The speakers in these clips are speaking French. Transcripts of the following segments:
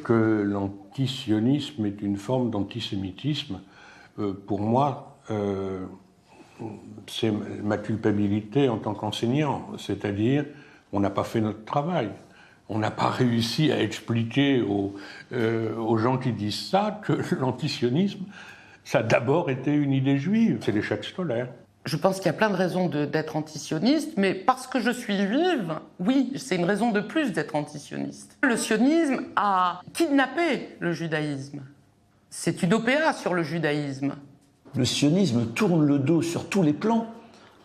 que l'antisionisme est une forme d'antisémitisme, pour moi, c'est ma culpabilité en tant qu'enseignant. C'est-à-dire, on n'a pas fait notre travail. On n'a pas réussi à expliquer aux gens qui disent ça que l'antisionisme, ça a d'abord été une idée juive. C'est l'échec scolaire. Je pense qu'il y a plein de raisons d'être antisioniste, mais parce que je suis juive, oui, c'est une raison de plus d'être antisioniste. Le sionisme a kidnappé le judaïsme. C'est une OPA sur le judaïsme. Le sionisme tourne le dos sur tous les plans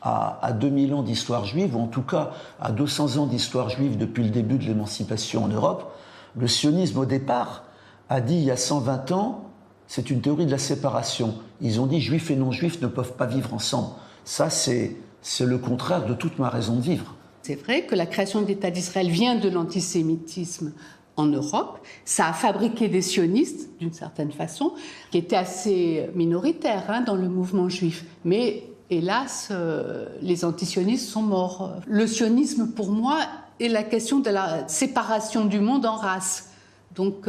à 2000 ans d'histoire juive, ou en tout cas à 200 ans d'histoire juive depuis le début de l'émancipation en Europe. Le sionisme, au départ, a dit il y a 120 ans, c'est une théorie de la séparation. Ils ont dit juifs et non-juifs ne peuvent pas vivre ensemble. Ça, c'est le contraire de toute ma raison de vivre. C'est vrai que la création de l'État d'Israël vient de l'antisémitisme en Europe. Ça a fabriqué des sionistes, d'une certaine façon, qui étaient assez minoritaires dans le mouvement juif. Mais hélas, les antisionistes sont morts. Le sionisme, pour moi, est la question de la séparation du monde en races. Donc,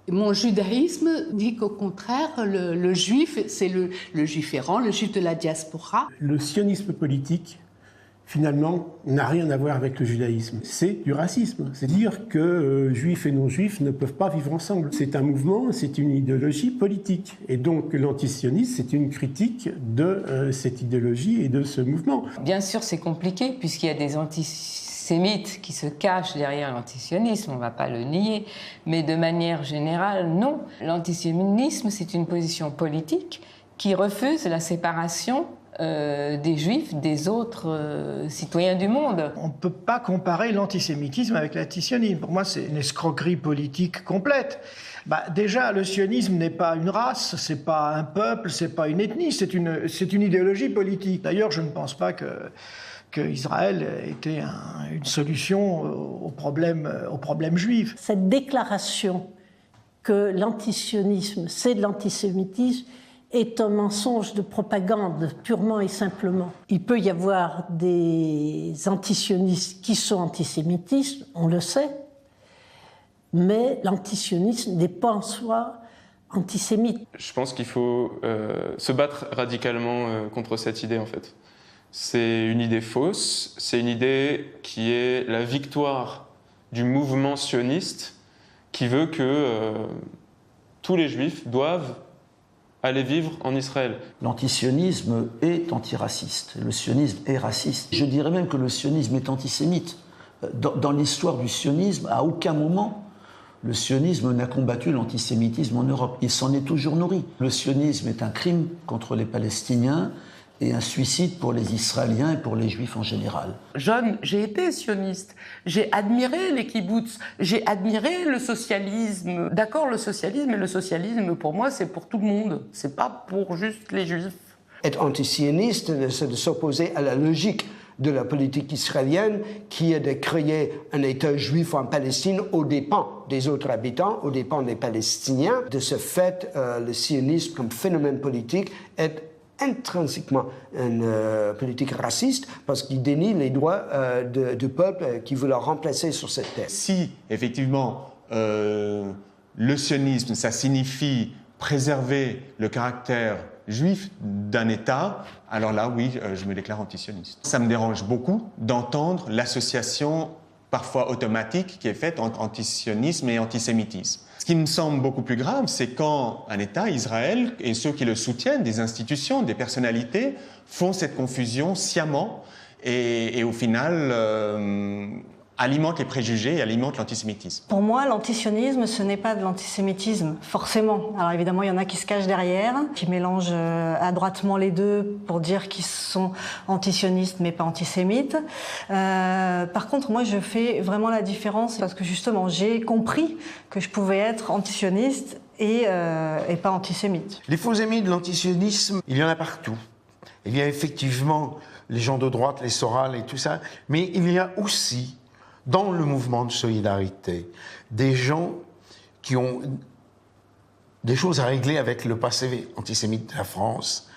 mon judaïsme dit qu'au contraire, le juif, c'est le juif errant, le juif de la diaspora. Le sionisme politique, finalement, n'a rien à voir avec le judaïsme. C'est du racisme. C'est dire que juifs et non-juifs ne peuvent pas vivre ensemble. C'est un mouvement, c'est une idéologie politique. Et donc l'antisionisme, c'est une critique de cette idéologie et de ce mouvement. Bien sûr, c'est compliqué, puisqu'il y a des antisémites qui se cachent derrière l'antisionisme, on ne va pas le nier. Mais de manière générale, non. L'antisionisme, c'est une position politique qui refuse la séparation des juifs, des autres citoyens du monde. On ne peut pas comparer l'antisémitisme avec l'antisionisme. Pour moi, c'est une escroquerie politique complète. Déjà, le sionisme n'est pas une race, c'est pas un peuple, c'est pas une ethnie, c'est une idéologie politique. D'ailleurs, je ne pense pas qu'Israël était une solution au problème juif. Cette déclaration que l'antisionisme, c'est de l'antisémitisme, est un mensonge de propagande, purement et simplement. Il peut y avoir des antisionistes qui sont antisémitistes, on le sait, mais l'antisionisme n'est pas en soi antisémite. Je pense qu'il faut se battre radicalement contre cette idée, en fait. C'est une idée fausse, c'est une idée qui est la victoire du mouvement sioniste qui veut que tous les juifs doivent aller vivre en Israël. L'antisionisme est antiraciste, le sionisme est raciste. Je dirais même que le sionisme est antisémite. Dans l'histoire du sionisme, à aucun moment, le sionisme n'a combattu l'antisémitisme en Europe. Il s'en est toujours nourri. Le sionisme est un crime contre les Palestiniens et un suicide pour les Israéliens et pour les Juifs en général. Jeune, j'ai été sioniste, j'ai admiré les kibboutz, j'ai admiré le socialisme. D'accord, le socialisme, pour moi, c'est pour tout le monde, c'est pas pour juste les Juifs. Être antisioniste, c'est de s'opposer à la logique de la politique israélienne qui est de créer un État juif en Palestine aux dépens des autres habitants, aux dépens des Palestiniens. De ce fait, le sionisme comme phénomène politique est intrinsèquement une politique raciste parce qu'il dénie les droits du peuple qui veut le remplacer sur cette terre. Si, effectivement, le sionisme, ça signifie préserver le caractère juif d'un État, alors là, oui, je me déclare antisioniste. Ça me dérange beaucoup d'entendre l'association parfois automatique qui est faite entre antisionisme et antisémitisme. Ce qui me semble beaucoup plus grave, c'est quand un État, Israël, et ceux qui le soutiennent, des institutions, des personnalités, font cette confusion sciemment et au final alimentent les préjugés et alimentent l'antisémitisme. Pour moi, l'antisionisme, ce n'est pas de l'antisémitisme, forcément. Alors évidemment, il y en a qui se cachent derrière, qui mélangent adroitement les deux pour dire qu'ils sont antisionistes mais pas antisémites. Par contre, moi, je fais vraiment la différence parce que justement, j'ai compris que je pouvais être antisioniste et pas antisémite. Les faux amis de l'antisionisme, il y en a partout. Il y a effectivement les gens de droite, les Soral et tout ça, mais il y a aussi dans le mouvement de solidarité, des gens qui ont des choses à régler avec le passé antisémite de la France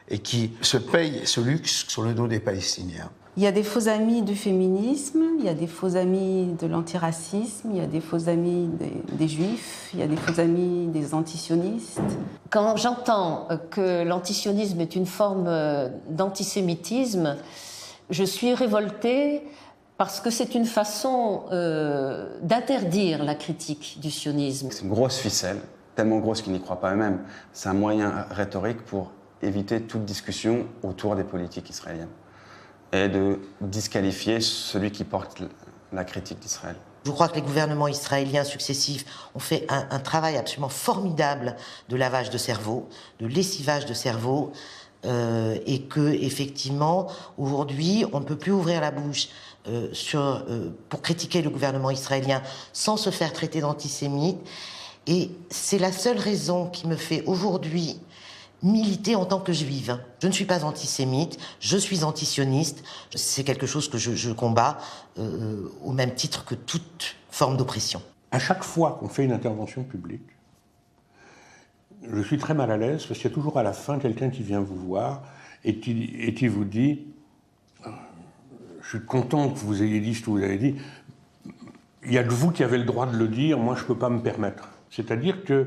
et qui se payent ce luxe sur le dos des Palestiniens. Il y a des faux amis du féminisme, il y a des faux amis de l'antiracisme, il y a des faux amis des juifs, il y a des faux amis des antisionistes. Quand j'entends que l'antisionisme est une forme d'antisémitisme, je suis révoltée parce que c'est une façon d'interdire la critique du sionisme. C'est une grosse ficelle, tellement grosse qu'ils n'y croient pas eux-mêmes. C'est un moyen rhétorique pour éviter toute discussion autour des politiques israéliennes et de disqualifier celui qui porte la critique d'Israël. Je crois que les gouvernements israéliens successifs ont fait un travail absolument formidable de lavage de cerveau, de lessivage de cerveau, et que effectivement, aujourd'hui, on ne peut plus ouvrir la bouche pour critiquer le gouvernement israélien sans se faire traiter d'antisémite. Et c'est la seule raison qui me fait aujourd'hui militer en tant que juive. Je ne suis pas antisémite, je suis antisioniste. C'est quelque chose que je combats au même titre que toute forme d'oppression. À chaque fois qu'on fait une intervention publique, je suis très mal à l'aise parce qu'il y a toujours à la fin quelqu'un qui vient vous voir et qui vous dit « Je suis content que vous ayez dit ce que vous avez dit. Il n'y a que vous qui avez le droit de le dire, moi je ne peux pas me permettre. » C'est-à-dire que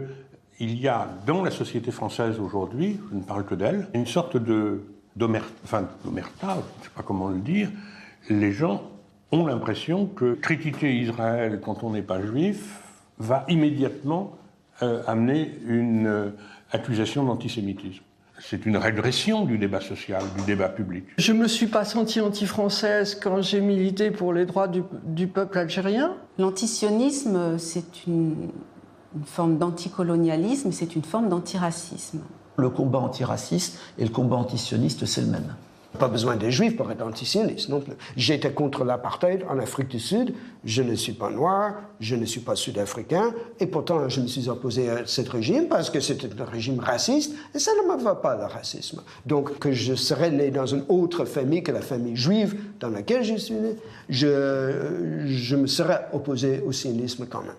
il y a dans la société française aujourd'hui, je ne parle que d'elle, une sorte d'omerta, je ne sais pas comment le dire. Les gens ont l'impression que critiquer Israël quand on n'est pas juif va immédiatement amener une accusation d'antisémitisme. C'est une régression du débat social, du débat public. Je ne me suis pas sentie anti-française quand j'ai milité pour les droits du peuple algérien. L'antisionisme, c'est une forme d'anticolonialisme, c'est une forme d'antiracisme. Le combat antiraciste et le combat antisioniste, c'est le même. Pas besoin des juifs pour être antisioniste non plus. J'étais contre l'apartheid en Afrique du Sud, je ne suis pas noir, je ne suis pas sud-africain, et pourtant je me suis opposé à ce régime parce que c'était un régime raciste, et ça ne me va pas, le racisme. Donc que je serais né dans une autre famille que la famille juive dans laquelle je suis né, je me serais opposé au sionisme quand même.